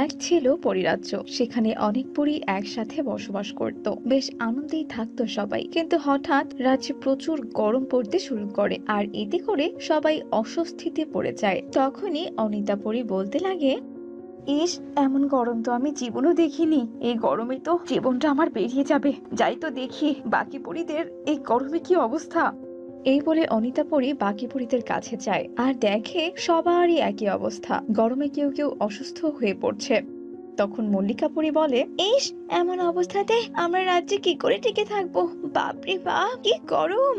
এক ছিল পরিরাজ্য, সেখানে অনেক পরী একসাথে বসবাস করত। বেশ আনন্দেই থাকতো সবাই, কিন্তু হঠাৎ রাজ্যে প্রচুর গরম পড়তে শুরু করে, আর এতে করে সবাই অস্বস্তিতে পড়ে যায়। তখনই অনিতা পরী বলতে লাগে, ইস, এমন গরম তো আমি জীবনও দেখিনি। এই গরমে তো জীবনটা আমার বেরিয়ে যাবে। যাই তো দেখি বাকি পরীদের এই গরমে কি অবস্থা। এই বলে অনিতা পরী বাকি পরীদের কাছে যায় আর দেখে সবারই একই অবস্থা, গরমে কেউ কেউ অসুস্থ হয়ে পড়ছে। তখন মল্লিকা পরী বলে, ইস, এমন অবস্থাতে আমরা রাজ্যে কি করে টিকে থাকবো। বাপরে বাপ, কি গরম!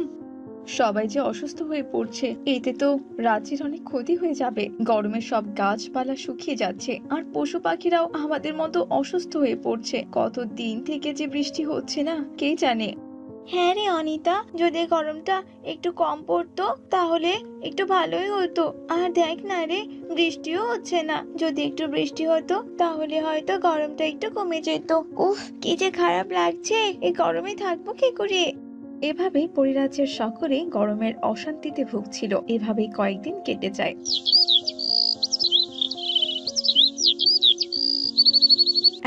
সবাই যে অসুস্থ হয়ে পড়ছে, এতে তো রাজ্যের অনেক ক্ষতি হয়ে যাবে। গরমে সব গাছপালা শুকিয়ে যাচ্ছে, আর পশু পাখিরাও আমাদের মতো অসুস্থ হয়ে পড়ছে। কতদিন থেকে যে বৃষ্টি হচ্ছে না, কে জানে। হ্যাঁ রে অনিতা, যদি গরমটা একটু কম পড়তো তাহলে একটু ভালোই হতো। আর দেখ না রে, বৃষ্টিও হচ্ছে না। যদি একটু বৃষ্টি হতো তাহলে হয়তো গরমটা একটু কমে যেত। উফ, কি যে খারাপ লাগছে, এই গরমে থাকবো কি করে। এভাবেই পরিরাজ্যের সকলে গরমের অশান্তিতে ভুগছিল। এভাবেই কয়েকদিন কেটে যায়।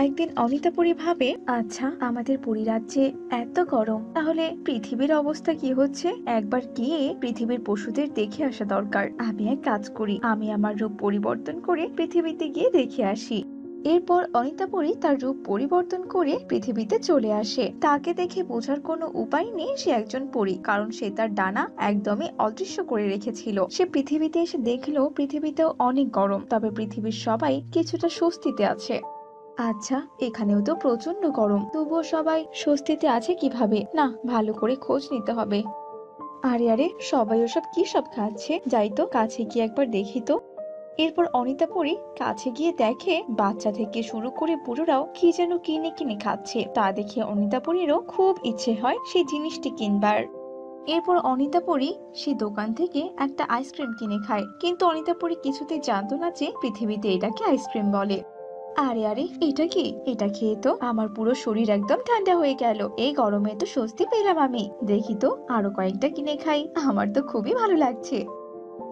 একদিন অনিতা পরী ভাবে, আচ্ছা, আমাদের পরিরাজ্যে এত গরম, তাহলে পৃথিবীর অবস্থা কি হচ্ছে একবার গিয়ে পৃথিবীর পশুদের দেখে আসা দরকার। আমি এক কাজ করি, আমি আমার রূপ পরিবর্তন করে পৃথিবীতে গিয়ে দেখে আসি। এরপর অনিতা পরী তার রূপ পরিবর্তন করে পৃথিবীতে চলে আসে। তাকে দেখে বোঝার কোনো উপায় নেই সে একজন পরী, কারণ সে তার ডানা একদমই অদৃশ্য করে রেখেছিল। সে পৃথিবীতে এসে দেখলো পৃথিবীতেও অনেক গরম, তবে পৃথিবীর সবাই কিছুটা স্বস্তিতে আছে। আচ্ছা, এখানেও তো প্রচন্ড গরম, তবুও সবাই স্বস্তিতে আছে কিভাবে? না, ভালো করে খোঁজ নিতে হবে। আরে আরে, সবাই ওসব কি সব খাচ্ছে, যাই তো কাছে গিয়ে একবার দেখি তো। এরপর অনিতা পরী কাছে গিয়ে দেখে বাচ্চা থেকে শুরু করে বুড়োরাও কি যেন কিনে কিনে খাচ্ছে। তা দেখে অনিতা পরীরও খুব ইচ্ছে হয় সেই জিনিসটি কিনবার। এরপর অনিতা পরী সে দোকান থেকে একটা আইসক্রিম কিনে খায়, কিন্তু অনিতা পরী কিছুতেই জানতো না যে পৃথিবীতে এটাকে আইসক্রিম বলে। আরে আরে, এটা কি? এটা খেয়ে তো আমার পুরো শরীর একদম ঠান্ডা হয়ে গেল। এই গরমে তো স্বস্তি পেলাম আমি। দেখি তো আরো কয়েকটা কিনে খাই, আমার তো খুবই ভালো লাগছে।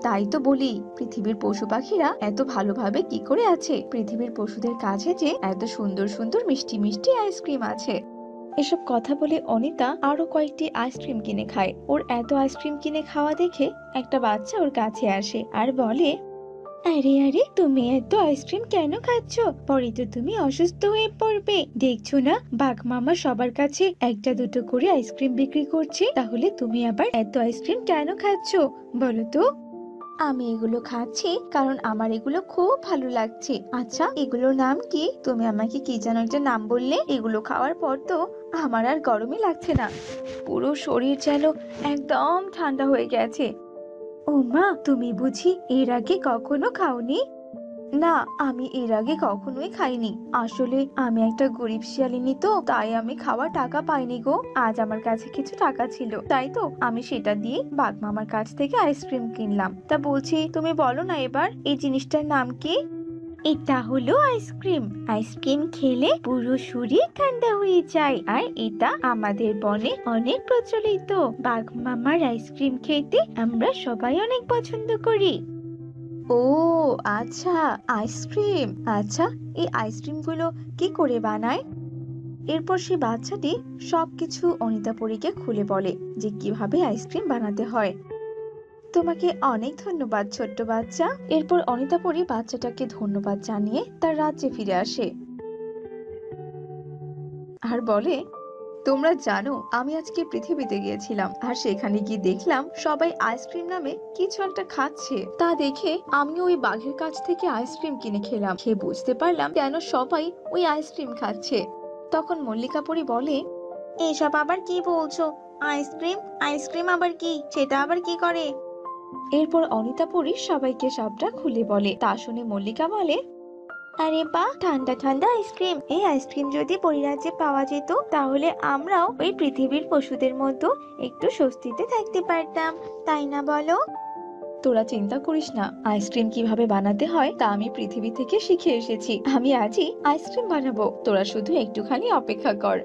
তাই তো বলি, পৃথিবীর পশু পাখিরা এত ভালোভাবে কি করে আছে। পৃথিবীর পশুদের কাছে যে এত সুন্দর সুন্দর মিষ্টি মিষ্টি আইসক্রিম আছে। এসব কথা বলে অনিতা আরো কয়েকটি আইসক্রিম কিনে খায়। ওর এত আইসক্রিম কিনে খাওয়া দেখে একটা বাচ্চা ওর কাছে আসে আর বলে, আরে আরে, তুমি এত আইসক্রিম কেন খাচ্ছ? পরে তো তুমি অসুস্থ হয়ে পড়বে। দেখছো না, বাঘ মামা সবার কাছে একটা দুটো করে আইসক্রিম বিক্রি করছে, তাহলে তুমি আবার এত আইসক্রিম কেন খাচ্ছ বলো তো? আমি এগুলো খাচ্ছি কারণ আমার এগুলো খুব ভালো লাগছে। আচ্ছা, এগুলোর নাম কি? তুমি আমাকে কি যেন একটা নাম বললে। এগুলো খাওয়ার পর তো আমার আর গরমই লাগছে না, পুরো শরীর যেন একদম ঠান্ডা হয়ে গেছে। ও মা, তুমি বুঝি এর আগে কখনো খাওনি? না, আমি এর আগে কখনোই খাইনি। আসলে আমি একটা গরিব শিয়ালিনী, তো তাই আমি খাওয়ার টাকা পাইনি গো। আজ আমার কাছে কিছু টাকা ছিল, তাই তো আমি সেটা দিয়ে বাঘ মামার কাছ থেকে আইসক্রিম কিনলাম। তা বলছি, তুমি বলো না এবার এই জিনিসটার নাম কি? এটা হলো আইসক্রিম। আইসক্রিম খেলে পুরো শরীর ঠান্ডা হয়ে যায়, আর এটা আমাদের বনে অনেক প্রচলিত। বাঘ মামার আইসক্রিম খেতে আমরা সবাই অনেক পছন্দ করি। ও আচ্ছা, আইসক্রিম। আচ্ছা, এই আইসক্রিম গুলো কি করে বানায়? এরপর সে বাচ্চাটি সবকিছু অনিতা পরীকে খুলে বলে যে কিভাবে আইসক্রিম বানাতে হয়। তোমাকে অনেক ধন্যবাদ ছোট্ট বাচ্চা। এরপর অনিতা পরী বাচ্চাটাকে ধন্যবাদ জানিয়ে তার রাজ্যে ফিরে আসে আর বলে, তোমরা জানো, আমি আজকে পৃথিবীতে গিয়েছিলাম আর সেখানে গিয়ে দেখলাম সবাই আইসক্রিম নামে কিছু একটা খাচ্ছে। তা দেখে আমি ওই বাঘের কাছ থেকে আইসক্রিম কিনে খেলাম। খেয়ে বুঝতে পারলাম কেন সবাই ওই আইসক্রিম খাচ্ছে। তখন মল্লিকা পরী বলে, এসব আবার কি বলছো? আইসক্রিম? আইসক্রিম আবার কি? সেটা আবার কি করে? এরপর অনিতা পরী সবাইকে সবটা খুলে বলে। তা শুনে মল্লিকা বলে, আরে বাহ, ঠান্ডা ঠান্ডা আইসক্রিম! এই আইসক্রিম যদি পরিরাজ্যে পাওয়া যেত তাহলে আমরাও ওই পৃথিবীর পশুদের মতো একটু স্বস্তিতে থাকতে পারতাম, তাই না বলো? তোরা চিন্তা করিস না, আইসক্রিম কিভাবে বানাতে হয় তা আমি পৃথিবী থেকে শিখে এসেছি। আমি আজই আইসক্রিম বানাবো, তোরা শুধু একটুখানি অপেক্ষা কর।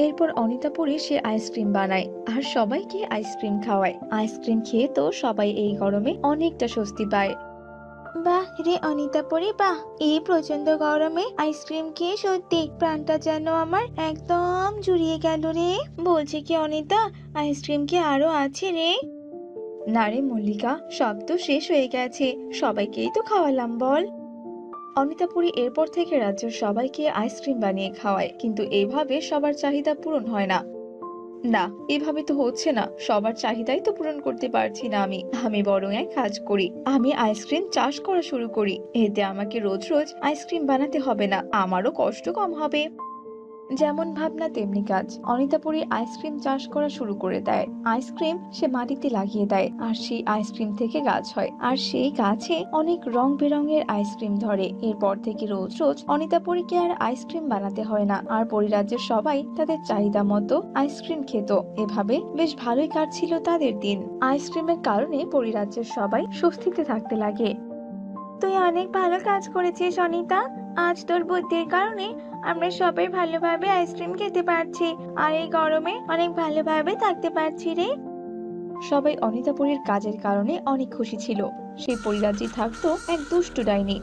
এরপর অনিতা পরী সে আইসক্রিম বানায় আর সবাইকে আইসক্রিম খাওয়ায়। আইসক্রিম খেয়ে তো সবাই এই গরমে অনেকটা স্বস্তি পায়। বাহ রে অনিতা পরি, বাহ! এই প্রচন্ড গরমে আইসক্রিম খেয়ে সত্যি প্রাণটা যেন আমার একদম জুড়িয়ে গেল রে। বলছি কি অনিতা, আইসক্রিম কি আরো আছে রে? না রে মল্লিকা, সব তো শেষ হয়ে গেছে, সবাইকেই তো খাওয়ালাম বল। অনিতাপুরী এরপর থেকে রাজ্যের সবাইকে আইসক্রিম বানিয়ে খাওয়ায়, কিন্তু এইভাবে সবার চাহিদা পূরণ হয় না। না, এভাবে তো হচ্ছে না, সবার চাহিদাই তো পূরণ করতে পারছি না আমি। আমি বরং এক কাজ করি, আমি আইসক্রিম চাষ করা শুরু করি। এতে আমাকে রোজ রোজ আইসক্রিম বানাতে হবে না, আমারও কষ্ট কম হবে। যেমন ভাবনা তেমনি কাজ, অনিতাপুরী আইসক্রিম চাষ করা শুরু করে দেয়। আইসক্রিম সে মাটিতে লাগিয়ে দেয়, আর সেই আইসক্রিম থেকে গাছ হয়, আর সেই গাছে অনেক রং বেরঙের আইসক্রিম ধরে। এরপর থেকে রোজ রোজ অনিতাপুরীকে আর আইসক্রিম বানাতে হয় না, আর পরিরাজ্যের সবাই তাদের চাহিদা মতো আইসক্রিম খেত। এভাবে বেশ ভালোই কাটছিল তাদের দিন। আইসক্রিমের কারণে পরিরাজ্যের সবাই স্বস্তিতে থাকতে লাগে। তুই অনেক ভালো কাজ করেছিস অনিতা, আজ তোর বুদ্ধির কারণে আমরা সবাই ভালোভাবে আইসক্রিম খেতে পারছি, আর এই গরমে অনেক ভালোভাবে থাকতে পারছি রে। সবাই অনিতাপুরীর কাজের কারণে অনেক খুশি ছিল। সেই পরিরাজ্যে থাকতো এক দুষ্টু ডাইনি।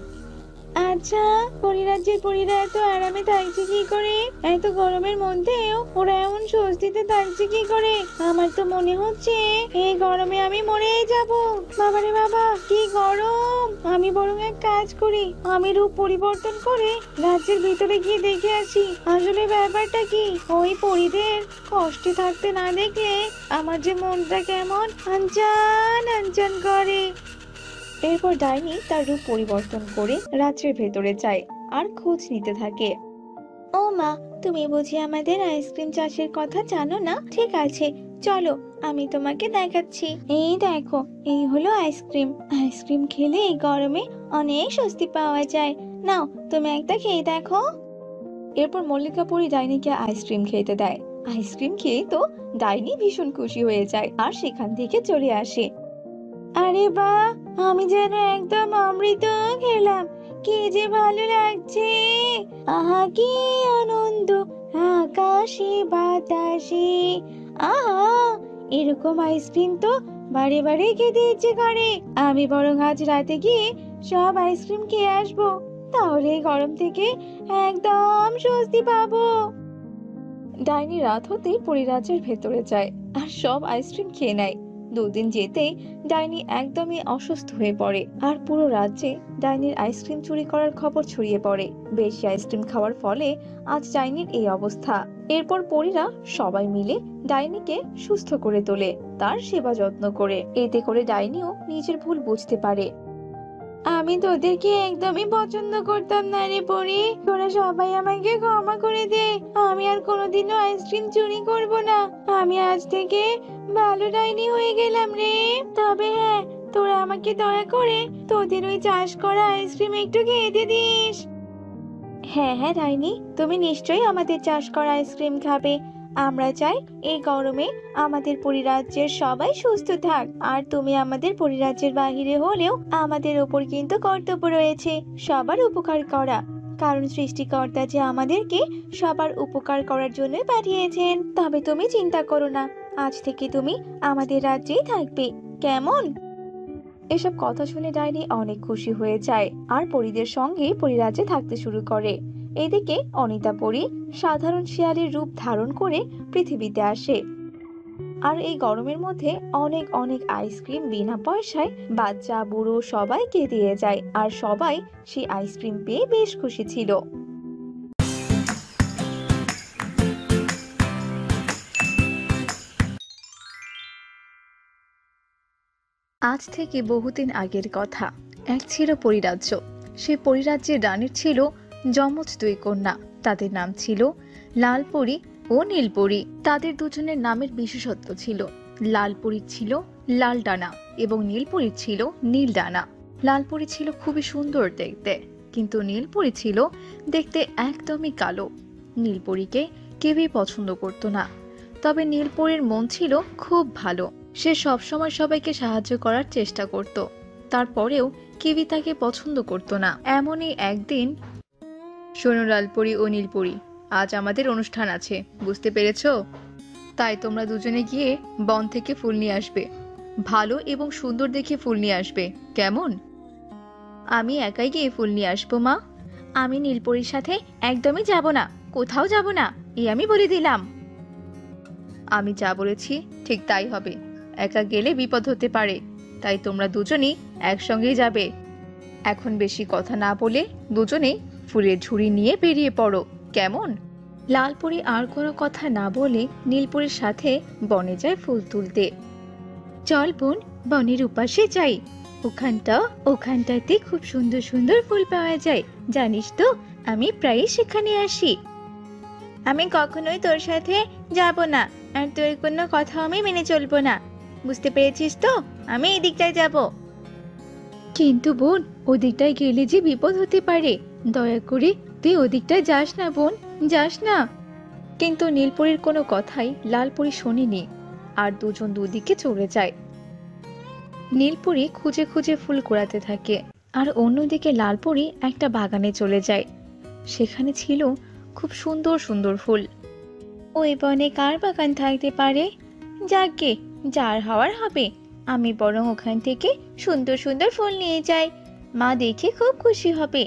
আচ্ছা, পরিরাজ্যের পরীরা এত আরামে থাকছে কি করে? এত গরমের মধ্যেও ওরা এমন স্বস্তিতে থাকছে কি করে? আমার তো মনে হচ্ছে এই গরমে আমি মরেই যাব। বাবারে বাবা, কি গরম! আমি বরং এক কাজ করি, আমি রূপ পরিবর্তন করে রাজ্যের ভিতরে গিয়ে দেখে আসি আসলে ব্যাপারটা কি। ওই পরীদের কষ্টে থাকতে না দেখলে আমার যে মনটা কেমন আনচান আনচান করে। এরপর ডাইনি তার রূপ পরিবর্তন করে রাজ্যের ভেতরে যায় আর খোঁজ নিতে থাকে। ও মা, তুমি বুঝি আমাদের আইসক্রিম চাষের কথা জানো না? ঠিক আছে, চলো আমি তোমাকে দেখাচ্ছি। এই দেখো, এই হলো আইসক্রিম। আইসক্রিম খেলে এই গরমে অনেক স্বস্তি পাওয়া যায়। নাও, তুমি একটা খেয়ে দেখো। এরপর মল্লিকাপুরী ডাইনিকে আইসক্রিম খেতে দেয়। আইসক্রিম খেয়ে তো ডাইনি ভীষণ খুশি হয়ে যায় আর সেখান থেকে চলে আসে। আরে বাহ, আমি যেন একদম অমৃত খেলাম, কি যে ভালো লাগছে! আহা কি আনন্দ, আকাশে বাতাসে! আহা, এরকম আইসক্রিম তো বারে বারে খেতে ইচ্ছে করে। আমি বরং আজ রাতে গিয়ে সব আইসক্রিম খেয়ে আসবো, তাহলে গরম থেকে একদম স্বস্তি পাবো। ডাইনি রাত হতেই পরিরাজ্যের ভেতরে যায় আর সব আইসক্রিম খেয়ে নেয়। দুদিন যেতেই ডাইনি একদমই অসুস্থ হয়ে পড়ে, আর পুরো রাজ্যে ডাইনির আইসক্রিম চুরি করার খবর ছড়িয়ে পড়ে। বেশি আইসক্রিম খাওয়ার ফলে আজ ডাইনির এই অবস্থা। এরপর পরীরা সবাই মিলে ডাইনিকে সুস্থ করে তোলে, তার সেবা যত্ন করে। এতে করে ডাইনিও নিজের ভুল বুঝতে পারে। আমি তোদেরকে একদমই পছন্দ করতাম না রে পরি, তোরা সবাই আমাকে ক্ষমা করে দে। আমি আর কোনোদিনও আইসক্রিম চুরি করব না। আমি আজ থেকে ভালো ডাইনি হয়ে গেলাম রে। তবে হ্যাঁ, তোরা আমাকে দয়া করে তোদের ওই চাষ করা আইসক্রিম একটু খেতে দিস। হ্যাঁ হ্যাঁ ডাইনি, তুমি নিশ্চয়ই আমাদের চাষ করা আইসক্রিম খাবে। আমরা চাই এই গরমে আমাদের পরিরাজ্যের সবাই সুস্থ থাক, আর তুমি আমাদের পরিরাজ্যের বাহিরে হলেও আমাদের ওপর কিন্তু কর্তব্য রয়েছে সবার উপকার করা, কারণ সৃষ্টিকর্তা যে আমাদেরকে সবার উপকার করার জন্য পাঠিয়েছেন। তবে তুমি চিন্তা করো না, আজ থেকে তুমি আমাদের রাজ্যেই থাকবে, কেমন? এসব কথা শুনে ডাইনি অনেক খুশি হয়ে যায় আর পরীদের সঙ্গে পরিরাজ্যে থাকতে শুরু করে। এদিকে অনিতা পরী সাধারণ শিয়ালের রূপ ধারণ করে পৃথিবীতে আসে, আর এই গরমের মধ্যে অনেক অনেক আইসক্রিম বিনা পয়সায় বাচ্চা বুড়ো সবাইকে দিয়ে যায়, আর সবাই সেই আইসক্রিম পেয়ে বেশ খুশি ছিল। আজ থেকে বহুদিন আগের কথা। এক ছিল পরিরাজ্য। সেই পরিরাজ্যের রানীর ছিল যমজ দুই কন্যা। তাদের নাম ছিল লালপরি ও নীলপরি। তাদের দুজনের নামের বিশেষত্ব ছিল, লালপরির ছিল লাল ডানা এবং নীলপরির ছিল নীল ডানা। লালপরি ছিল খুবই সুন্দর দেখতে, কিন্তু নীলপরি ছিল দেখতে একদমই কালো। নীলপরিকে কেউই পছন্দ করত না, তবে নীলপরির মন ছিল খুব ভালো। সে সবসময় সবাইকে সাহায্য করার চেষ্টা করত, তারপরেও কেউই তাকে পছন্দ করত না। এমনই একদিন, শোনো লালপরি ও নীলপরি, আজ আমাদের অনুষ্ঠান আছে, বুঝতে পেরেছো? তাই তোমরা দুজনে গিয়ে বন থেকে ফুল নিয়ে আসবে, ভালো এবং সুন্দর দেখে ফুল নিয়ে আসবে, কেমন? আমি একাই গিয়ে ফুল নিয়ে আসবো মা। আমি নীলপরির সাথে একদমই যাব না, কোথাও যাব না, এই আমি বলে দিলাম। আমি যা বলেছি ঠিক তাই হবে। একা গেলে বিপদ হতে পারে, তাই তোমরা দুজনেই একসঙ্গেই যাবে। এখন বেশি কথা না বলে দুজনেই ফুলের ঝুড়ি নিয়ে বেরিয়ে পড়ো, কেমন? লালপরি আর কোনো কথা না বলে নীলপরির সাথে বনে যায় ফুল তুলতে। চল বোন, বনের উপাসে যাই। ওখানটাতে খুব সুন্দর সুন্দর ফুল পাওয়া যায়, জানিস তো? আমি প্রায়ই সেখানে আসি। আমি কখনোই তোর সাথে যাব না, আর তোর কোনো কথা আমি মেনে চলবো না, বুঝতে পেরেছিস তো? আমি এই দিকটায় যাব। কিন্তু বোন, ওদিকটায় গেলে যে বিপদ হতে পারে, দয়া করে তুই ওদিকটায় যাস না বোন, যাস না। কিন্তু নীলপরির কোনো কথাই লালপরি শোনেনি, আর দুজন দুদিকে চলে যায়। নীলপরি খুঁজে খুঁজে ফুল কুড়াতে থাকে, আর অন্যদিকে লালপরি একটা বাগানে চলে যায়। সেখানে ছিল খুব সুন্দর সুন্দর ফুল। ওই বনে কার বাগান থাকতে পারে? যাকে, যার হওয়ার হবে। আমি বরং ওখান থেকে সুন্দর সুন্দর ফুল নিয়ে যাই, মা দেখে খুব খুশি হবে।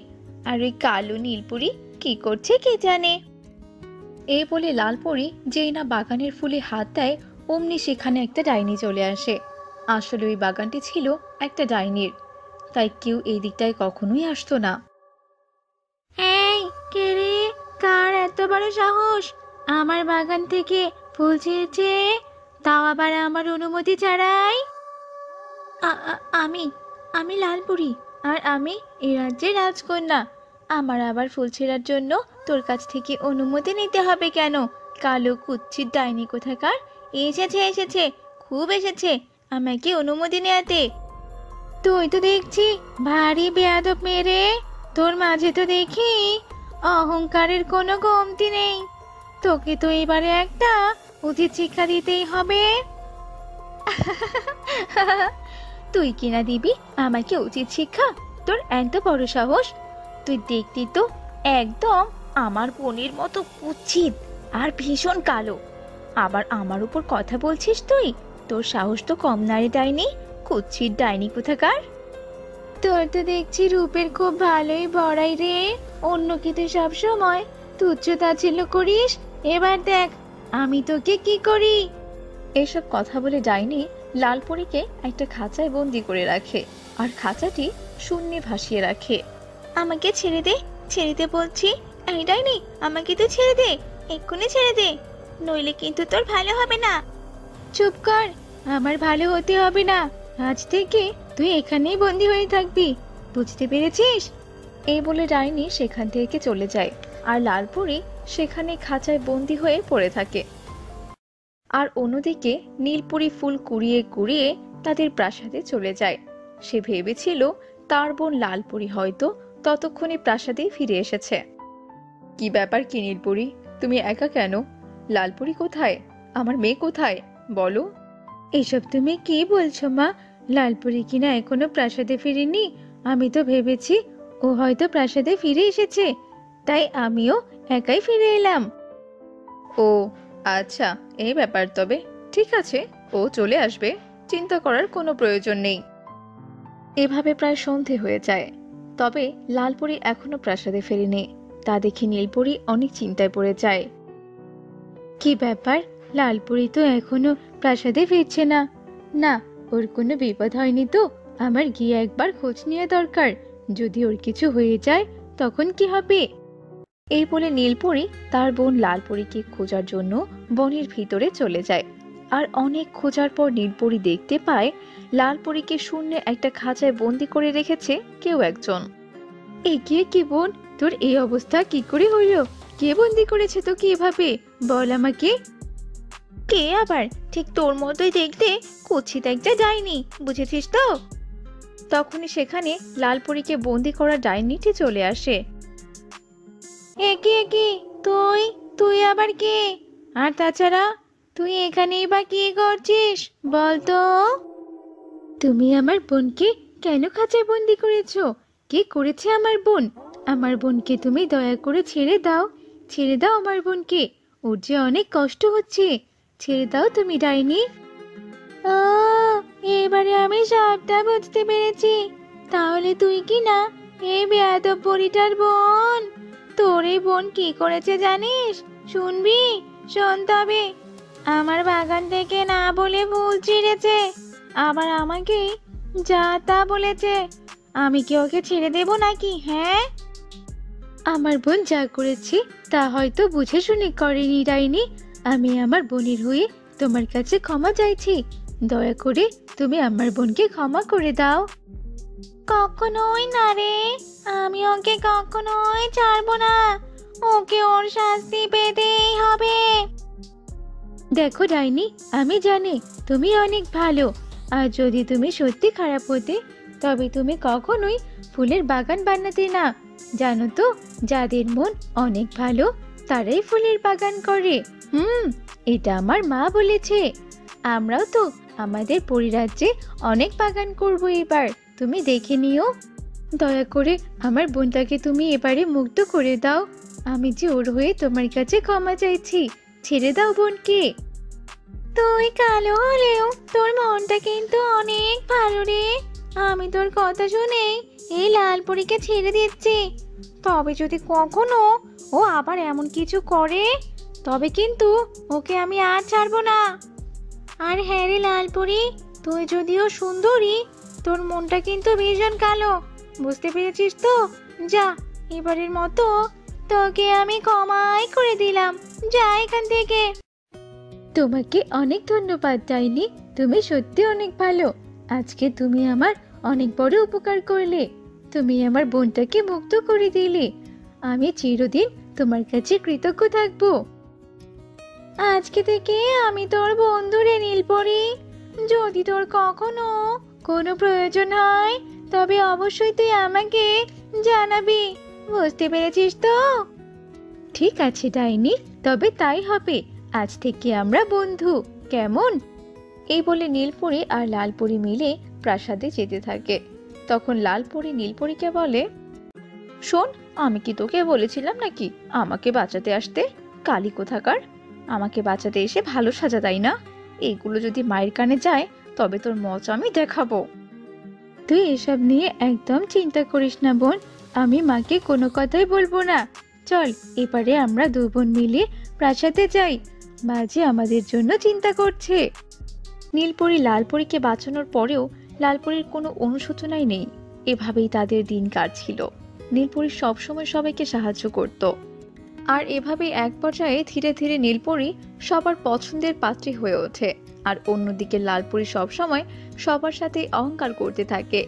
আর ওই কালো নীলপরি কি করছে কে জানে। এই বলে লালপরি যেই না বাগানের ফুলে হাত দেয়, অমনি সেখানে একটা ডাইনি চলে আসে। আসলে ওই বাগানটি ছিল একটা ডাইনির, তাই কেউ এই দিকটায় কখনোই আসতো না। এই কে রে, কার এত বড় সাহস আমার বাগান থেকে ফুল ছিঁড়ছে, তাও আবার আমার অনুমতি ছাড়াই? আমি আমি লালপরি, আর আমি এই রাজ্যের রাজকন্যা। আমার আবার ফুল ছেঁড়ার জন্য তোর কাছ থেকে অনুমতি নিতে হবে কেন? কালো কুচ্ছিত ডাইনি কোথাকার, এসেছে এসেছে, খুব এসেছে আমাকে অনুমতি নেয়াতে। তুই তো দেখছি ভারী বেয়াদব মেরে, তোর মাঝে তো দেখি অহংকারের কোনো কমতি নেই। তোকে তো এবারে একটা উচিত শিক্ষা দিতেই হবে। তুই কিনা দিবি আমাকে উচিত শিক্ষা? তোর এত বড় সাহস! তুই দেখতি তো একদম আমার বোনের মতো কুৎসিত আর ভীষণ কালো, আবার আমার উপর কথা বলছিস তুই? তোর সাহস তো কম না রে ডাইনি, কুৎসিত ডাইনি কোথাকার। তোর তো দেখছি রূপের খুব ভালোই বড়াই রে, অন্যকে তো সব সময় তুচ্ছ তাচ্ছিল্য করিস, এবার দেখ আমি তোকে কি করি। এসব কথা বলে ডাইনি লালপরীকে একটা খাঁচায় বন্দি করে রাখে, আর খাঁচাটি শূন্যে ভাসিয়ে রাখে। আমাকে ছেড়ে দে, ছেড়ে দে বলছি। এই ডাইনি, আমাকে তো ছেড়ে দে, এক্ষুনি ছেড়ে দে, নইলে কিন্তু তোর ভালো হবে না। চুপ কর, আমার ভালো হতে হবে না, আজ থেকে তুই এখানেই বন্দি হয়ে থাকবি, বুঝতে পেরেছিস? এই বলে ডাইনি সেখান থেকে চলে যায়, আর লালপরি সেখানে খাঁচায় বন্দি হয়ে পড়ে থাকে। আর অন্যদিকে নীলপরি ফুল কুড়িয়ে কুড়িয়ে তাদের প্রাসাদে চলে যায়। সে ভেবেছিল তার বোন লালপরি হয়তো ততক্ষণে প্রাসাদে ফিরে এসেছে। কি ব্যাপার কি নীলপরি, তুমি একা কেন? লালপরি কোথায়? আমার মেয়ে কোথায় বলো? এসব তুমি কি বলছো মা? লালপরি কিনা এখনো প্রাসাদে ফিরেনি। আমি তো ভেবেছি ও হয়তো প্রাসাদে ফিরে এসেছে, তাই আমিও একাই ফিরে এলাম। ও আচ্ছা, এই ব্যাপার, তবে ঠিক আছে, ও চলে আসবে, চিন্তা করার কোনো প্রয়োজন নেই। এভাবে প্রায় সন্ধে হয়ে যায়, তবে লালপরি এখনো প্রাসাদে ফেরেনি। তা দেখে নীলপরি অনেক চিন্তায় পড়ে যায়। কি ব্যাপার, লালপরি তো এখনো প্রাসাদে ফিরছে না। না, ওর কোনো বিপদ হয়নি তো? আমার গিয়ে একবার খোঁজ নেওয়া দরকার, যদি ওর কিছু হয়ে যায় তখন কি হবে? এই বলে নীলপরি তার বোন লালপরীকে খোঁজার জন্য বনের ভিতরে চলে যায়। আর অনেক খোঁজার পর নীলপরি দেখতে পায় লালপরীকে শূন্যে একটা খাঁচায় বন্দি করে রেখেছে কেউ একজন। এগিয়ে কি বোন, তোর এই অবস্থা কি করে হইল? কে বন্দি করেছে তোকে এভাবে, বল আমাকে। কে আবার? ঠিক তোর মতোই দেখতে কুৎসিত একটা ডাইনি, বুঝেছিস তো? তখনই সেখানে লালপরীকে বন্দি করা ডাইনিটি চলে আসে। একে একে তুই তুই আবার কে? আর তাছাড়া তুই এখানেই বা কি করছিস বলতো? তুমি আমার বোনকে কেন খাঁচায় বন্দি করেছো? কি করেছে আমার বোন? আমার বোনকে তুমি দয়া করে ছেড়ে দাও, ছেড়ে দাও আমার বোনকে, ওর যে অনেক কষ্ট হচ্ছে, ছেড়ে দাও তুমি ডাইনি। ও, এবারে আমি সবটা বুঝতে পেরেছি, তাহলে তুই কি না এই বেয়াদব পরীটার বোন? তোর এই বোন কি করেছে জানিস? শুনবি? শোন তবে। আমার বাগান থেকে না বলে ফুল ছিঁড়েছে, আবার আমাকে যা তা বলেছে। আমি কি ওকে ছেড়ে দেব নাকি? হ্যাঁ, আমার বোন যা করেছে তা হয়তো বুঝে শুনে করেনি ডাইনি। আমি আমার বোনের হয়ে তোমার কাছে ক্ষমা চাইছি। দয়া করে তুমি আমার বোনকে ক্ষমা করে দাও। কখনোই না রে, আমি ওকে কখনোই ছাড়বো না। ওকে ওর শাস্তি পেতেই হবে। দেখো ডাইনি, আমি জানি তুমি অনেক ভালো, আর যদি তুমি সত্যি খারাপ হতে তবে তুমি কখনোই ফুলের বাগান বানাতে না। জানো তো, যাদের মন অনেক ভালো তারাই ফুলের বাগান করে। এটা আমার মা বলেছে। আমরাও তো আমাদের পরিরাজ্যে অনেক বাগান করব এবার, তুমি দেখে নিও। দয়া করে আমার বোনটাকে তুমি এবারে মুক্ত করে দাও। আমি যে ওর হয়ে তোমার কাছে ক্ষমা চাইছি। ছেড়ে দাও বোনকে। তুই কালো হলেও তোর মনটা কিন্তু অনেক ভালো রে। আমি তোর কথা শুনে এই লাল পরীকে ছেড়ে দিচ্ছি। তবে যদি কখনো ও আবার এমন কিছু করে তবে কিন্তু ওকে আমি আর ছাড়বো না। আর হ্যাঁ রে লাল পরী, তুই যদিও সুন্দরী, তোর মনটা কিন্তু ভীষণ কালো। বুঝতে পেরেছিস তো? যা, এবারের মতো তোকে আমি ক্ষমাই করে দিলাম। যা এখান থেকে। তোমাকে অনেক ধন্যবাদ ডাইনি, তুমি সত্যি অনেক ভালো। আজকে তুমি আমার অনেক বড় উপকার করলে। তুমি আমার বোনটাকে মুক্ত করে দিলে। আমি চিরদিন তোমার কাছে কৃতজ্ঞ থাকবো। আজকে থেকে আমি তোর বন্ধু রে নীলপরি। যদি তোর কখনো কোনো প্রয়োজন হয় তবে অবশ্যই তুই আমাকে জানাবি। বুঝতে পেরেছিস তো? ঠিক আছে ডাইনি, তবে তাই হবে। আজ থেকে আমরা বন্ধু, কেমন? এই বলে নীলপরি আর লালপরি মিলে প্রাসাদে যেতে থাকে। তখন লালপরি নীলপরিকে বলে, শোন, আমি কি তোকে বলেছিলাম নাকি আমাকে বাঁচাতে আসতে? কালী কোথাকার, আমাকে বাঁচাতে এসে ভালো সাজা, তাই না? এইগুলো যদি মায়ের কানে যায় তবে তোর মজা আমি দেখাবো। তুই এসব নিয়ে একদম চিন্তা করিস না বোন, আমি মাকে কোনো কথাই বলবো না। চল এবারে আমরা দু বোন মিলে প্রাসাদে যাই। মা যে আমাদের জন্য চিন্তা করছে। নীলপরি লালপরীকে বাঁচানোর পরেও লালপরীর কোনো অনুশোচনাই নেই। এভাবেই তাদের দিন কাটছিল। নীলপরি সবসময় সবাইকে সাহায্য করত। আর এভাবেই এক পর্যায়ে ধীরে ধীরে নীলপরি সবার পছন্দের পাত্রী হয়ে ওঠে। আর অন্যদিকে লালপরি সবসময় সবার সাথে অহংকার করতে থাকে,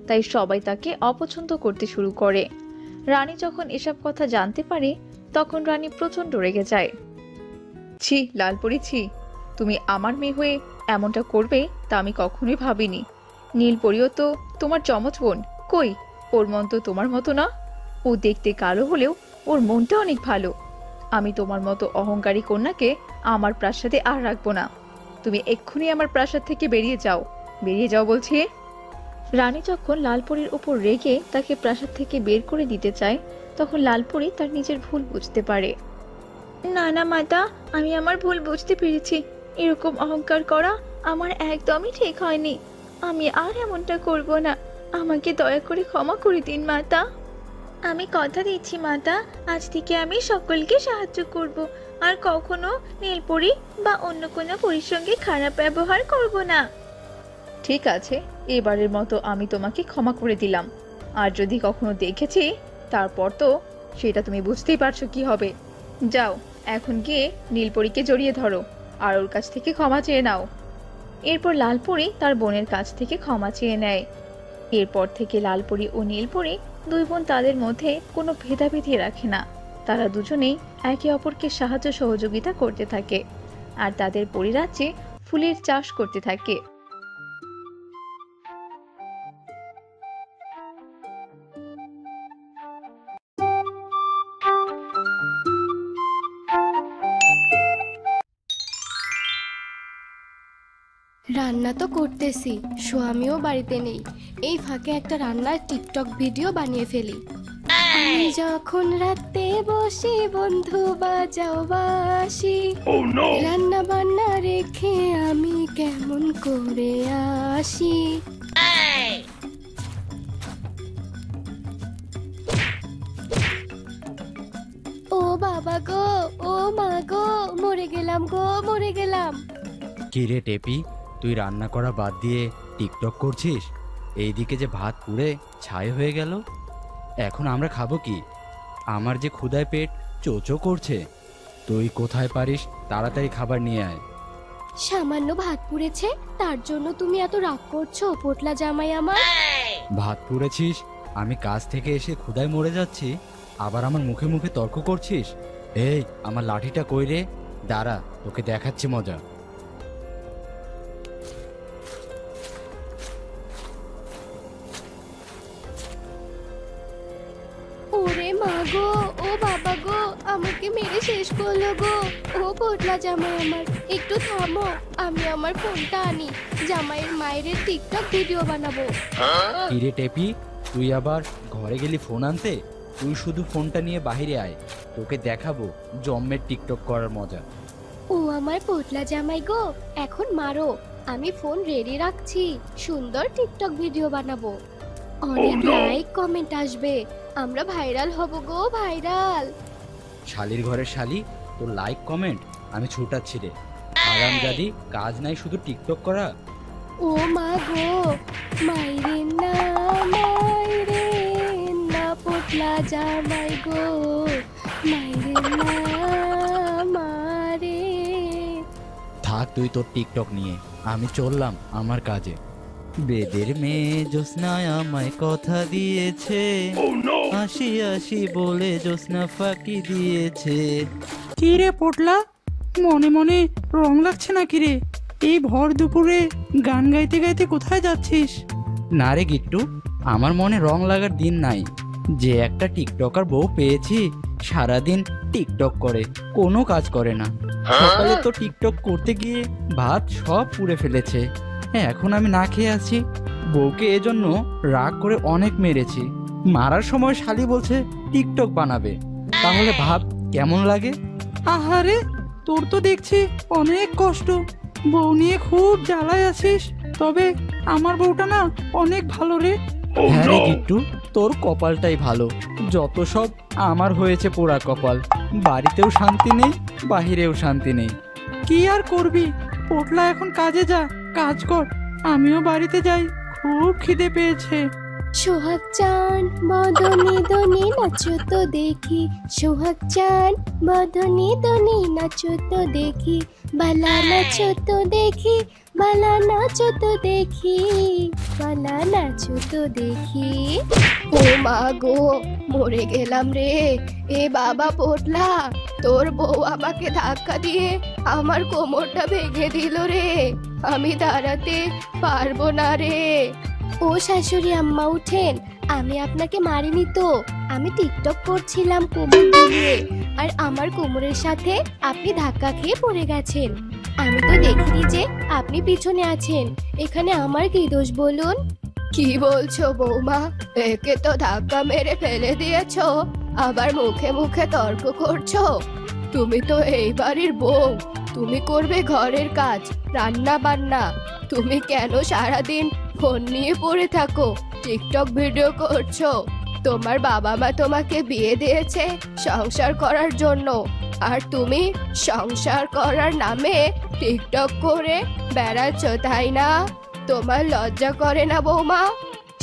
তাই সবাই তাকে অপছন্দ করতে শুরু করে। রানী যখন এসব কথা জানতে পারে তখন রানী প্রচন্ড রেগে যায়। ছি লালপরি, ছি, তুমি আমার মেয়ে হয়ে এমনটা করবে তা আমি কখনোই ভাবিনি। নীলপরিও তো তোমার চমচ বোন, কই ওর মন তো তোমার মতো না। ও দেখতে কালো হলেও ওর মনটা অনেক ভালো। আমি তোমার মতো অহংকারী কন্যাকে আমার প্রাসাদে আর রাখবো না। তুমি এক্ষুনি আমার প্রাসাদ থেকে বেরিয়ে যাও, বেরিয়ে যাও বলছি। রানী যখন লালপরির উপর রেগে তাকে প্রাসাদ থেকে বের করে দিতে চায় তখন লালপরি তার নিজের ভুল বুঝতে পারে। না না মাতা, আমি আমার ভুল বুঝতে পেরেছি। এরকম অহংকার করা আমার একদমই ঠিক হয়নি। আমি আর এমনটা করব না। আমাকে দয়া করে ক্ষমা করে দিন মাতা। আমি কথা দিচ্ছি মাতা, আজ থেকে আমি সকলকে সাহায্য করব, আর কখনো নীলপরি বা অন্য কোনো পরীর সঙ্গে খারাপ ব্যবহার করব না। ঠিক আছে, এবারের মতো আমি তোমাকে ক্ষমা করে দিলাম। আর যদি কখনো দেখেছি তারপর তো সেটা তুমি বুঝতেই পারছো কি হবে। যাও, এখন গিয়ে নীলপরীকে জড়িয়ে ধরো আর ওর কাছ থেকে ক্ষমা চেয়ে নাও। এরপর লালপরি তার বোনের কাছ থেকে ক্ষমা চেয়ে নেয়। এরপর থেকে লালপরি ও নীলপরি দুই বোন তাদের মধ্যে কোনো ভেদাভেদি রাখে না। তারা দুজনেই একে অপরকে সাহায্য সহযোগিতা করতে থাকে আর তাদের পরিরাজ্যে ফুলের চাষ করতে থাকে। রান্না তো করতেছি, স্বামীও বাড়িতে নেই। এই ফাঁকে একটা রান্নার টিকটক ভিডিও বানিয়ে ফেলি। আমি যখন রাতে বসি বন্ধু বাজাও বাসি, রান্না বান্না রেখে আমি কেমন করে আসি। বাবা গো, ও মা গো, মরে গেলাম গো, মরে গেলাম। কি রে টেপি, তুই রান্না করা বাদ দিয়ে টিকটক করছিস? এইদিকে যে ভাত পুড়ে ছাই হয়ে গেল, এখন আমরা খাবো কি? আমার যে ক্ষুধায় পেট চোচো করছে। তুই কোথায় পারিস তাড়াতাড়ি খাবার নিয়ে আয়। সামান্য ভাত পুড়েছে, তার জন্য তুমি এত রাগ করছো পোটলা জামাই আমার? ভাত পুড়েছিস, আমি কাজ থেকে এসে ক্ষুধায় মরে যাচ্ছি, আবার আমার মুখে মুখে তর্ক করছিস? এই, আমার লাঠিটা কই রে? দাঁড়া, তোকে দেখাচ্ছি মজা। ওরে মা গো, ও বাবা গো, আমাকে মেরে শেষ করলো গো। ও পোটলা জামাই আমার, একটু থামো, আমি আমার ফোনটা আনি, জামাইয়ের মায়ের টিকটক ভিডিও বানাবো। কি রে টেপি, তুই আবার ঘরে গেলি ফোন আনতে? তুই শুধু ফোনটা নিয়ে বাইরে আয়, তোকে দেখাবো জম্মের টিকটক করার মজা। ও আমার পোটলা জামাই গো, এখন মারো, আমি ফোন রেডি রাখছি, সুন্দর টিকটক ভিডিও বানাবো, অনেক লাইক কমেন্ট আসবে, আমরা ভাইরাল হব গো, ভাইরাল। শালির ঘরের শালি, তোর লাইক কমেন্ট আমি ছুটাচ্ছি রে। আরামজাদি, কাজ নাই শুধু টিকটক করা। ও মা গো, মাইরে না, মাইরে না পোটলা জামাই গো, মাইরে না, মারে। থাক তুই তোর টিকটক নিয়ে, আমি চললাম আমার কাজে। বেদের মেয়ে জ্যোৎস্নায় আমায় কথা দিয়েছে, আসি আসি বলে জ্যোৎস্না ফাঁকি দিয়েছে। কি রে পোটলা, মনে মনে রং লাগছে না কি রে? এই ভর দুপুরে গান গাইতে গাইতে কোথায় যাচ্ছিস? না রে গিট্টু, আমার মনে রং লাগার দিন নাই। যে একটা টিকটকার বউ পেয়েছি, সারাদিন টিকটক করে, কোনো কাজ করে না। সকালে তো টিকটক করতে গিয়ে ভাত সব পুড়ে ফেলেছে, এখন আমি না খেয়ে আছি। বউকে এজন্য রাগ করে অনেক মেরেছি। মারার সময় শালি বলছে টিকটক বানাবে, তাহলে ভাব কেমন লাগে। আহারে, তোর তো দেখছি অনেক কষ্ট, বউ নিয়ে খুব জ্বালায় আছিস। তবে আমার বউটা না অনেক ভালো রে। হ্যাঁ রে গিট্টু, তোর কপালটাই ভালো, যত সব আমার হয়েছে পোড়া কপাল। বাড়িতেও শান্তি নেই, বাহিরেও শান্তি নেই। কি আর করবি, পোটলা এখন কাজে যা, কাজ কর, আমিও বাড়িতে যাই, খুব খিদে পেয়েছে। সোহাগ চান বদনি দনি নাচো তো দেখি, সোহাগ চান বদনি দনি নাচো তো দেখি, বালা নাচো তো দেখি, বালা নাচো তো দেখি, বালা নাচো তো দেখি। ও মা গো, মরে গেলাম রে। এ বাবা পোটলা, তোর বউ আমাকে ধাক্কা দিয়ে আমার কোমরটা ভেঙে দিল রে, আমি দাঁড়াতে পারবো না রে। ও শাশুড়ি আম্মা উঠেন, আমি আপনাকে মারিনি তো, আমি টিকটক করছিলাম কোমর দিয়ে, আর আমার কোমরের সাথে আপনি ধাক্কা খেয়ে পড়ে গেছেন। আমি তো দেখিনি যে আপনি পিছনে আছেন, এখানে আমার কি দোষ বলুন? কি বলছো বৌমা, একে তো ধাক্কা মেরে ফেলে দিয়েছো, আবার মুখে মুখে তর্ক করছো? তুমি তো এই বাড়ির বউ, তুমি করবে ঘরের কাজ, রান্না বান্না, তুমি কেন সারাদিন ফোন নিয়ে পড়ে থাকো, টিকটক ভিডিও করছো? তোমার বাবা মা তোমাকে বিয়ে দিয়েছে সংসার করার জন্য, আর তুমি সংসার করার নামে টিকটক করে বেড়াচ্ছ, তাই না? তোমার লজ্জা করে না বৌমা?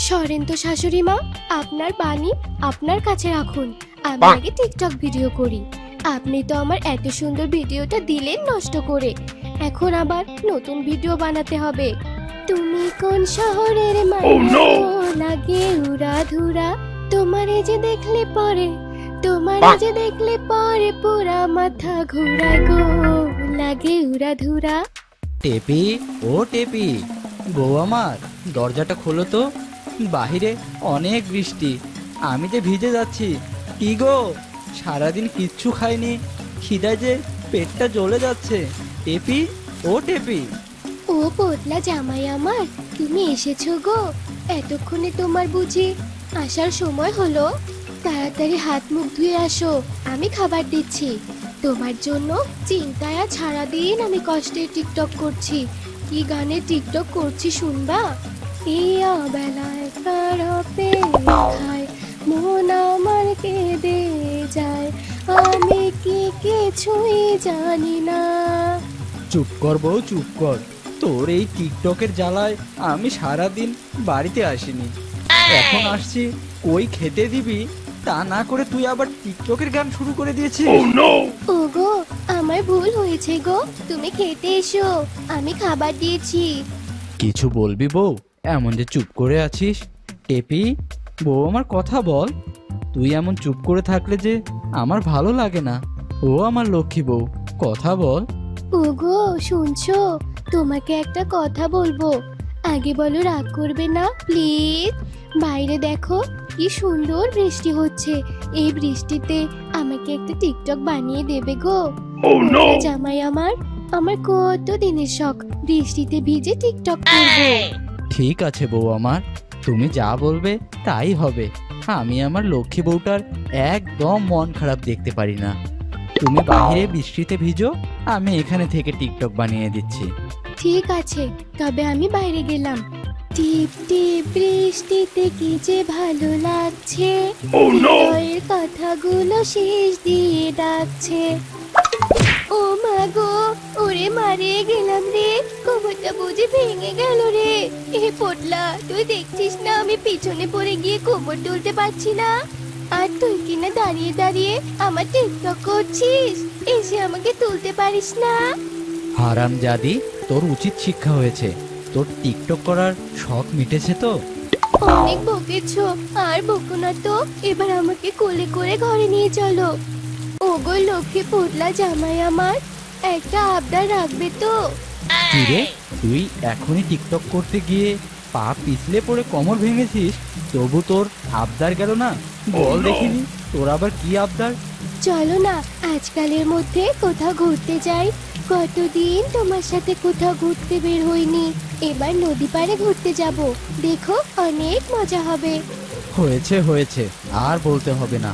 সরেন তো শাশুড়ি মা, আপনার বাণী আপনার কাছে রাখুন, আমি আগে টিকটক ভিডিও করি। আপনি তো আমার এত সুন্দর ভিডিওটা দিলেন নষ্ট করে, এখন আবার নতুন ভিডিও বানাতে হবে। তুমি কোন শহরের মাইয়া লাগে উড়া ধুরা, তোমারে যে দেখলে পরে, তোমারে যে দেখলে পরে পুরা মাথা ঘুরায় গো, লাগে উড়া ধুরা। টেপি, ও টেপি, বউ আমার, দরজাটা খোলো তো, বাহিরে অনেক বৃষ্টি, আমি যে ভিজে যাচ্ছি। কি গো, সারাদিন কিচ্ছু খাইনি, খিদায় যে পেটটা জ্বলে যাচ্ছে। টেপি, ও টেপি। ও পোটলা জামাই আমার, তুমি এসেছো গো, এতক্ষণে তোমার বুঝি আসার সময় হলো? তাড়াতাড়ি হাত মুখ ধুয়ে আসো, আমি খাবার দিচ্ছি। তোমার জন্য চিন্তায় আজ সারাদিন আমি কষ্টে টিকটক করছি। কি গানে টিকটক করছি শুনবা? ইয়া বেলায় খারাপে খায়, মন আমার কেঁদে যায়, আমি কি কিছুই জানি না। চুপ কর বউ, চুপ কর। তোর এই টিকটকের জ্বালায় আমি সারাদিন বাড়িতে আসিনি, এখন আসছি কই খেতে দিবি, তা না করে তুই আবার টিকটকের গান শুরু করে দিয়েছিস। ওগো, আমার ভুল হয়েছে গো, তুমি খেতে এসো, আমি খাবার দিয়েছি। কিছু বলবি বউ? এমন যে চুপ করে আছিস। টেপি, বউ আমার কথা বল। তুই এমন চুপ করে থাকলে যে আমার ভালো লাগে না। ও আমার লক্ষ্মী বউ, কথা বল। ওগো শুনছো, তোমাকে একটা কথা বলবো, আগে বলো, রাগ করবে না প্লিজ। বাইরে দেখো কি সুন্দর বৃষ্টি হচ্ছে, এই বৃষ্টিতে আমাকে একটা টিকটক বানিয়ে দেবে গো? জামাই আমার, আমার কত দিনের শখ বৃষ্টিতে ভিজে টিকটক করবো। ঠিক আছে বউ আমার, তুমি যা বলবে তাই হবে। আমি আমার লক্ষ্মী বউটার একদম মন খারাপ দেখতে পারি না। তুমি বাইরে বৃষ্টিতে ভিজো, আমি এখানে থেকে টিকটক বানিয়ে দিচ্ছি। ঠিক আছে, তবে আমি বাইরে গেলাম। টিপ টিপ বৃষ্টিতে কি যে ভালো লাগছে, হৃদয়ের কথাগুলো শেষ দিয়ে ডাকছে। ও মা গো, ওরে মারে গেলাম রে, কোমরটা বুঝি ভেঙে গেল রে। এ পোটলা, তুই দেখছিস না আমি পিছনে পড়ে গিয়ে কোমর তুলতে পারছি না, আর তুই কিনা দাঁড়িয়ে দাঁড়িয়ে আমার টিকটক করছিস, এসে আমাকে তুলতে পারিস না? হারামজাদি, তোর উচিত শিক্ষা হয়েছে। তোর টিকটক করার শখ মিটেছে তো? অনেক বকেছো, আর বকো না তো, এবার আমাকে কোলে করে ঘরে নিয়ে চলো। ওগো লক্ষ্মী পোটলা জামাই আমার, একটা আবদার রাখবে তো? কিরে, তুই এখনই টিকটক করতে গিয়ে পা পিছলে পড়ে কোমর ভেঙেছিস, তবু তোর আবদার গেল না? বল দেখিনি, তোর আবার কি আবদার? চলো না আজকালের মধ্যে কোথাও ঘুরতে যাই, কতদিন তোমার সাথে কোথাও ঘুরতে বের হইনি, এবার নদী পাড়ে ঘুরতে যাব, দেখো অনেক মজা হবে। হয়েছে হয়েছে, আর বলতে হবে না।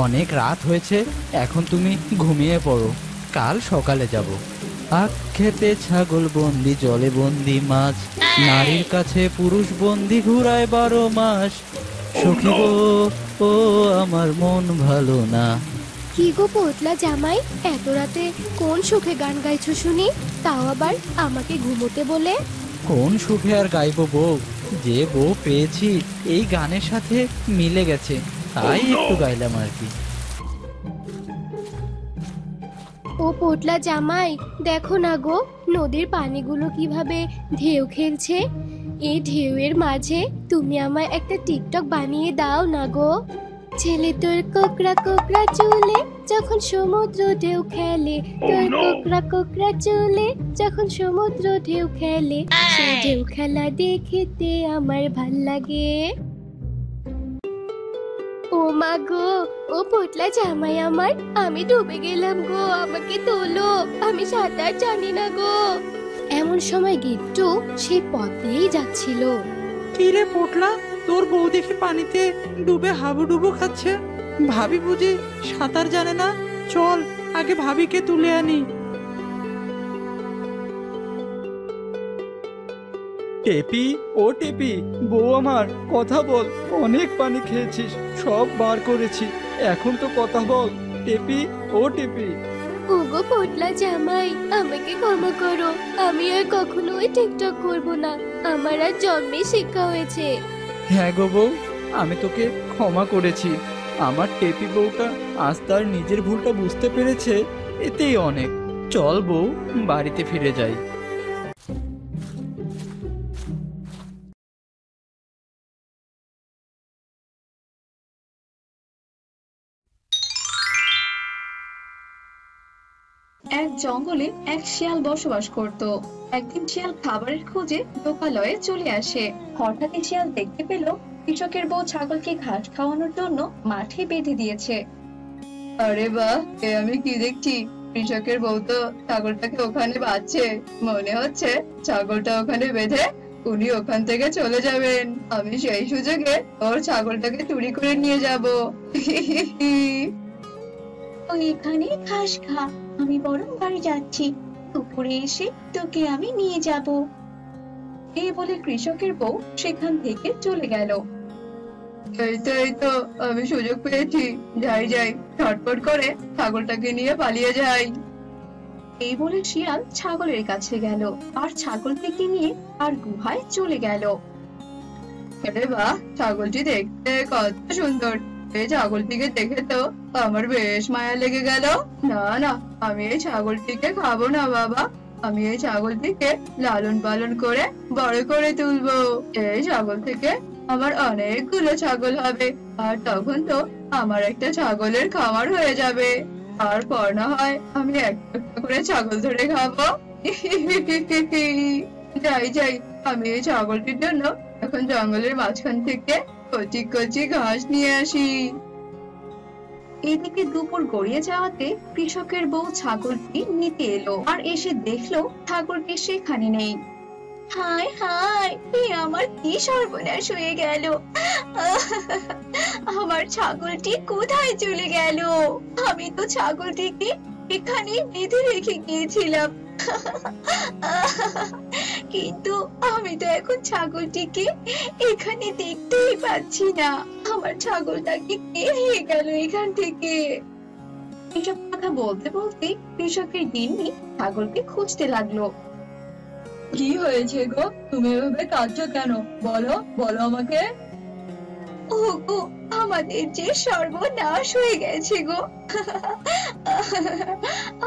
অনেক রাত হয়েছে, এখন তুমি ঘুমিয়ে পড়ো, কাল সকালে যাব। আখ খেতে ছাগল বন্দি, জলে বন্দি মাছ, নারীর কাছে পুরুষ বন্দি ঘুরায় 12 মাস। সখী গো, ও আমার মন ভালো না। কি গো পোটলা জামাই, এত রাতে কোন সুখে গান গাইছো শুনি, তাও আবার আমাকে ঘুমোতে বলে? কোন সুখে আর গাইবো বউ, যে বউ পেয়েছি এই গানের সাথে মিলে গেছে, তাই একটু গাইলাম আর কি। ও পোটলা জামাই, দেখো না গো নদীর পানিগুলো কিভাবে ঢেউ খেলছে, এই ঢেউয়ের মাঝে তুমি আমায় একটা টিকটক বানিয়ে দাও না গো। ছেলে তোর কোকড়া কোকড়া চুলে যখন সমুদ্র ঢেউ খেলে, তোর কোকড়া কোকড়া চুলে যখন সমুদ্র ঢেউ খেলে, সেই ঢেউ খেলা দেখতে আমার ভাল লাগে। ও মা গো, ও পোটলা জামাই আমার, আমি ডুবে গেলাম গো, আমাকে তোলো, আমি সাঁতার জানি না গো। এমন সময় গিট্টু সেই পথ দিয়েই যাচ্ছিল। কি রে পোটলা, তোর বউ দেখি পানিতে ডুবে হাবুডুবু খাচ্ছে, ভাবি বুঝি সাঁতার জানে না? চল আগে ভাবিকে তুলে আনি। টেপি, ও টেপি, বউ আমার কথা বল। অনেক পানি খেয়েছিস, সব বার করেছি, এখন তো কথা বল। টেপি, ও টেপি। ওগো পোটলা জামাই, আমাকে ক্ষমা করো, আমি আর কখনোই টিকটক করব না, আমার আর জন্মে শিক্ষা হয়েছে। হ্যাঁ গো বউ, আমি তোকে ক্ষমা করেছি। আমার টেপি বউটা আজ তার নিজের ভুলটা বুঝতে পেরেছে, এতেই অনেক। চল বউ, বাড়িতে ফিরে যাই। এক জঙ্গলে এক শিয়াল বসবাস করত। একদিন শিয়াল খাবারের খোঁজে লোকালয়ে চলে আসে। হঠাৎই শিয়াল দেখতে পেল কৃষকের বউ ছাগলকে ঘাস খাওয়ানোর জন্য মাঠে বেঁধে দিয়েছে। আরে বাহ, এ আমি কি দেখছি, কৃষকের বউ তো ছাগলটাকে ওখানে বাঁধছে। মনে হচ্ছে ছাগলটা ওখানে বেঁধে উনি ওখান থেকে চলে যাবেন, আমি সেই সুযোগে ওর ছাগলটাকে চুরি করে নিয়ে যাব। তুই এখানে ঘাস খা, আমি বরং বাড়ি যাচ্ছি, দুপুরে এসে তোকে আমি নিয়ে যাব। এই বলে কৃষকের বউ সেখান থেকে চলে গেল। এই তো আমি সুযোগ পেয়েছি। যাই যাই, ঝটপট করে ছাগলটাকে নিয়ে পালিয়ে যাই। এই বলে শিয়াল ছাগলের কাছে গেল আর ছাগলটিকে নিয়ে আর গুহায় চলে গেল। আরে বাহ, ছাগলটি দেখতে কত সুন্দর। এই ছাগলটিকে দেখে তো আমার বেশ মায়া লেগে গেল। না না, আমি এই ছাগলটিকে খাবো না বাবা। আমি এই ছাগলটিকে লালন পালন করে বড় করে তুলবো। এই ছাগল থেকে আমার অনেকগুলো ছাগল হবে, আর তখন তো আমার একটা ছাগলের খামার হয়ে যাবে। তারপর না হয় আমি একটা একটা করে ছাগল ধরে খাবো। যাই যাই, আমি এই ছাগলটির জন্য এখন জঙ্গলের মাঝখান থেকে কচি কচি ঘাস নিয়ে আসি। এদিকে দুপুর গড়িয়ে যাওয়াতে কৃষকের বউ ছাগলটি নিতে এলো আর এসে দেখলো ছাগলটি সেখানে নেই। হায় হায়, এ আমার কি সর্বনাশ হয়ে গেল! আমার ছাগলটি কোথায় চলে গেল? আমি তো ছাগলটিকে এখানে বেঁধে রেখে গিয়েছিলাম, কিন্তু আমি তো এখন ছাগলটিকে এখানে দেখতেই পাচ্ছি না। আমার ছাগলটাকে কে নিয়ে গেল এখান থেকে? এসব কথা বলতে বলতে কৃষকের গিন্নি ছাগলকে খুঁজতে লাগলো। কি হয়েছে গো, তুমি এভাবে কাঁদছো কেন? বলো বলো আমাকে। ওগো, আমাদের যে সর্বনাশ হয়ে গেছে গো!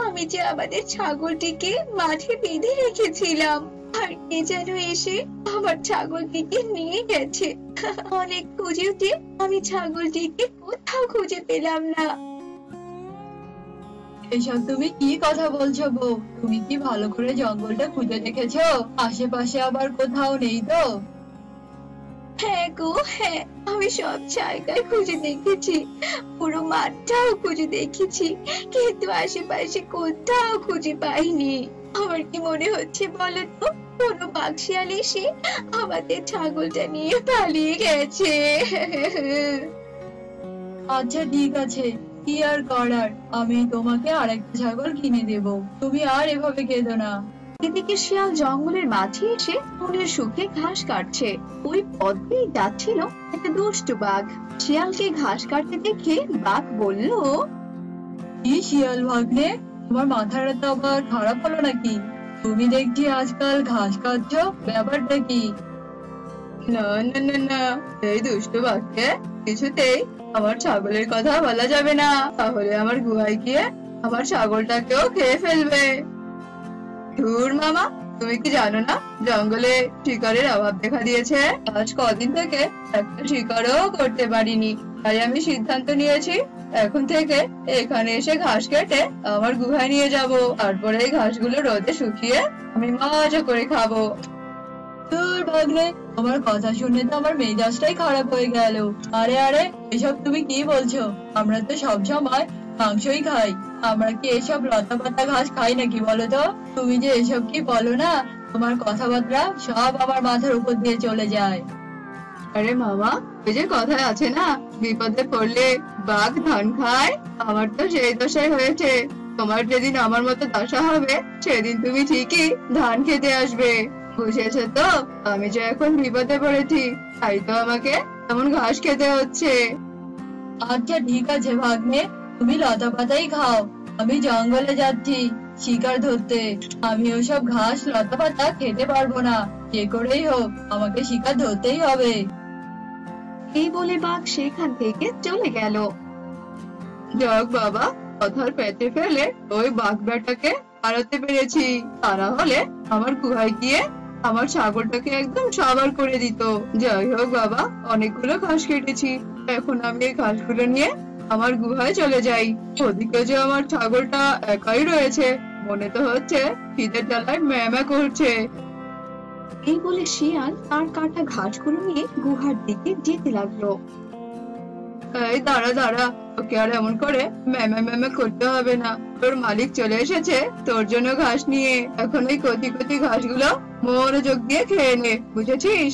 আমি যে আমাদের ছাগলটিকে মাঠে বেঁধে রেখেছিলাম, আর কে যেন এসে আমার ছাগলটিকে নিয়ে গেছে। অনেক খুঁজেতে আমি ছাগলটিকে কোথাও খুঁজে পেলাম না। এসব তুমি কি কথা বলছো বউ? তুমি কি ভালো করে জঙ্গলটা খুঁজে দেখেছো? আশেপাশে আবার কোথাও নেই তো? হ্যাঁ গো হ্যাঁ, আমি সব জায়গায় খুঁজে দেখেছি, পুরো মাঠটাও খুঁজে দেখেছি, কিন্তু আশেপাশে কোথাও খুঁজে পাইনি। আমার কি মনে হচ্ছে বলো তো, কোনো বাঘশিয়াল এসে আমাদের ছাগলটা নিয়ে পালিয়ে গেছে। আচ্ছা ঠিক আছে, কি আর করার, আমি তোমাকে আরেকটা ছাগল কিনে দেব। তুমি আর এভাবে কেঁদো না। এদিকে শিয়াল জঙ্গলের মাঝে এসে মনের সুখে ঘাস কাটছে। ওই পথ দিয়ে যাচ্ছিল একটা দুষ্টু বাঘ। শিয়ালকে ঘাস কাটতে দেখে বাঘ বলল, কি শিয়াল ভাগ্নে, তোমার মাথাটা তো আবার খারাপ হলো নাকি? তুমি দেখছি আজকাল ঘাস কাটছো, ব্যাপারটা কি? না না না না, এই দুষ্টু বাঘকে কিছুতেই আমার ছাগলের কথা বলা যাবে না, তাহলে আমার গুহায় গিয়ে আমার ছাগলটাকেও খেয়ে ফেলবে। ধুর মামা, তুমি কি জানো না জঙ্গলে শিকারের অভাব দেখা দিয়েছে? আজ কদিন থেকে একটা শিকারও করতে পারিনি, তাই আমি সিদ্ধান্ত নিয়েছি এখন থেকে এখানে এসে ঘাস কেটে আমার গুহায় নিয়ে যাব, তারপরে এই ঘাসগুলো রোদে শুকিয়ে আমি মজা করে খাবো। ধুর ভাগ্নে, তোমার কথা শুনে তো আমার মেজাজটাই খারাপ হয়ে গেল। আরে আরে, এসব তুমি কি বলছো? আমরা তো সব সময় মাংসই খাই, আমরা কি এসব লতা পাতা ঘাস খাই নাকি বলো তো? তুমি যে এসব কি বলো না, তোমার কথাবার্তা সব আমার মাথার উপর দিয়ে চলে যায়। আরে মামা, ওই যে কথায় আছে না, বিপদে পড়লে বাঘ ধান খায়, আমার তো সেই দশাই হয়েছে। তোমার যেদিন আমার মতো দশা হবে সেদিন তুমি ঠিকই ধান খেতে আসবে, বুঝেছো তো? আমি যে এখন বিপদে পড়েছি, তাই তো আমাকে এমন ঘাস খেতে হচ্ছে। আচ্ছা ঠিক আছে ভাগ্নে, তুমি লতা পাতাই খাও, আমি জঙ্গলে যাচ্ছি শিকার ধরতে। আমি ওসব ঘাস লতা পাতা খেতে পারবো না, যে করেই হোক আমাকে শিকার ধরতেই হবে। এই বলে বাঘ সেখান থেকে চলে গেল। যাক বাবা, কথার পেটে ফেলে ওই বাঘ বেটাকে হারাতে পেরেছি, তা না হলে আমার গুহায় গিয়ে আমার ছাগলটাকে একদম সাবার করে দিত। যাই হোক বাবা, অনেকগুলো ঘাস কেটেছি, এখন আমি এই ঘাসগুলো নিয়ে আমার গুহায় চলে যাই। ওদিকে যে আমার ছাগলটা একাই রয়েছে, মনে তো হচ্ছে খিদের জ্বালায় ম্যামা করছে। এই বলে শিয়াল তার কাটা ঘাসগুলো নিয়ে গুহার দিকে যেতে লাগলো। এই দাঁড়া দাঁড়া, ওকে আর এমন করে ম্যামা ম্যামা করতে হবে না, তোর মালিক চলে এসেছে তোর জন্য ঘাস নিয়ে। এখন এই কচি কচি ঘাসগুলো মনোযোগ দিয়ে খেয়ে নে, বুঝেছিস?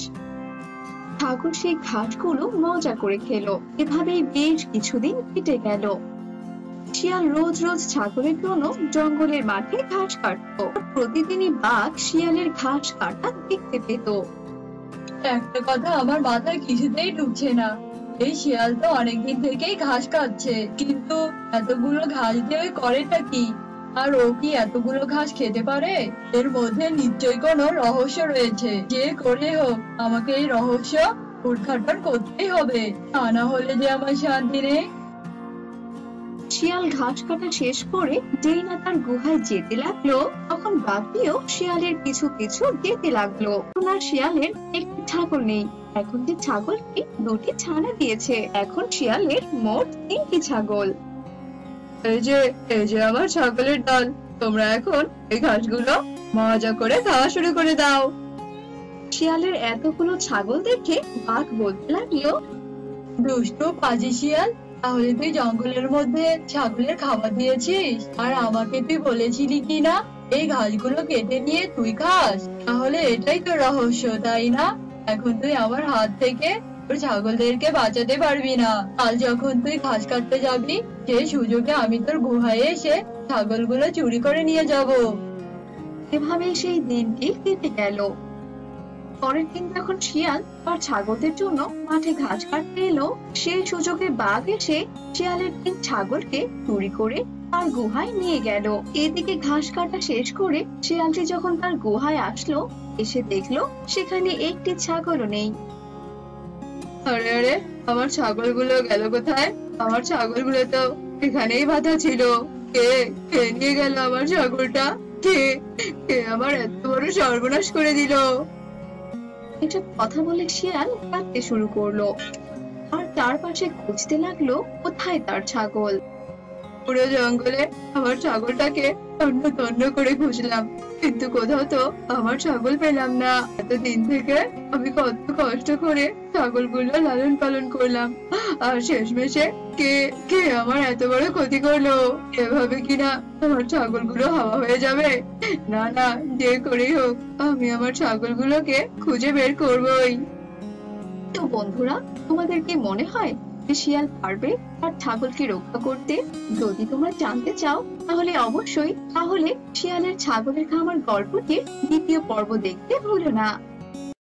ছাগল সেই ঘাসগুলো মজা করে খেলো। এভাবেই বেশ কিছুদিন কেটে গেল। শিয়াল রোজ রোজ ছাগলের জন্য জঙ্গলের মাঠে ঘাস কাটতো। প্রতিদিনই বাঘ শিয়ালের ঘাস কাটা দেখতে পেত। একটা কথা আমার মাথায় কিছুতেই ঢুকছে না, এই শিয়াল তো অনেকদিন থেকেই ঘাস খাচ্ছে, কিন্তু এতগুলো ঘাস দিয়ে ওই করেটা কি? আর ও কি এতগুলো ঘাস খেতে পারে? এর মধ্যে নিশ্চয়ই কোনো রহস্য রয়েছে। যে করে হোক আমাকে এই রহস্য উদ্ঘাটন করতেই হবে, তা না হলে যে আমার শান্তি নেই। শিয়াল ঘাস কাটা শেষ করে যেই না তার গুহায় যেতে লাগলো, তখন বাঘটিও শিয়ালের পিছু পিছু যেতে লাগলো। আর শিয়ালের একটি ছাগল নেই। এখন যে ছাগলটি দুটি ছানা দিয়েছে, এখন শিয়ালের মোট 3টি ছাগল। এই যে আমার ছাগলের দল, তোমরা এখন এই ঘাসগুলো মজা করে খাওয়া শুরু করে দাও। শিয়ালের এতগুলো ছাগল দেখে বাঘ বলতে লাগলো, দুষ্টু পাজি শিয়াল, তাহলে তুই জঙ্গলের মধ্যে ছাগলের খাবার দিয়েছিস, আর আমাকে তুই বলেছিলি কি না এই ঘাসগুলো কেটে নিয়ে তুই খাস? তাহলে এটাই তো রহস্য, তাই না? এখন তুই আমার হাত থেকে তোর ছাগলদেরকে বাঁচাতে পারবি না। আজ যখন তুই ঘাস কাটতে যাবি, সেই সুযোগে আমি তোর গুহায় এসে ছাগলগুলো চুরি করে নিয়ে যাব। এভাবে সেই দিনটি কেটে গেল। পরের দিন যখন শিয়াল তার ছাগলদের জন্য মাঠে ঘাস কাটতে এলো, সেই সুযোগে বাঘ এসে শিয়ালের 3 ছাগলকে চুরি করে তার গুহায় নিয়ে গেল। এদিকে ঘাস কাটা শেষ করে শিয়ালটি যখন তার গুহায় আসলো, এসে দেখলো সেখানে একটি ছাগলও নেই। আরে আরে, আমার ছাগলগুলো গেল কোথায়? আমার ছাগলগুলো তো এখানেই বাঁধা ছিল। কে কে নিয়ে গেল আমার ছাগলটা? কে কে আমার এত বড় সর্বনাশ করে দিল? এসব কথা বলে শিয়াল কাঁদতে শুরু করলো আর তার পাশে খুঁজতে লাগলো কোথায় তার ছাগল। পুরো জঙ্গলে আমার ছাগলটাকে তন্ন তন্ন করে খুঁজলাম, কিন্তু কোথাও তো আমার ছাগল পেলাম না। এতদিন থেকে আমি কত কষ্ট করে ছাগলগুলো লালন পালন করলাম, আর শেষমেশে কে কে আমার এত বড় ক্ষতি করলো? এভাবে কিনা আমার ছাগলগুলো হাওয়া হয়ে যাবে? না না, যে করেই হোক আমি আমার ছাগলগুলোকে খুঁজে বের করবোই। তো বন্ধুরা, তোমাদের কি মনে হয় যে শিয়াল পারবে তার ছাগলকে রক্ষা করতে? যদি তোমরা জানতে চাও তাহলে অবশ্যই শিয়ালের ছাগলের খামার গল্পটির দ্বিতীয় পর্ব দেখতে ভুলো না।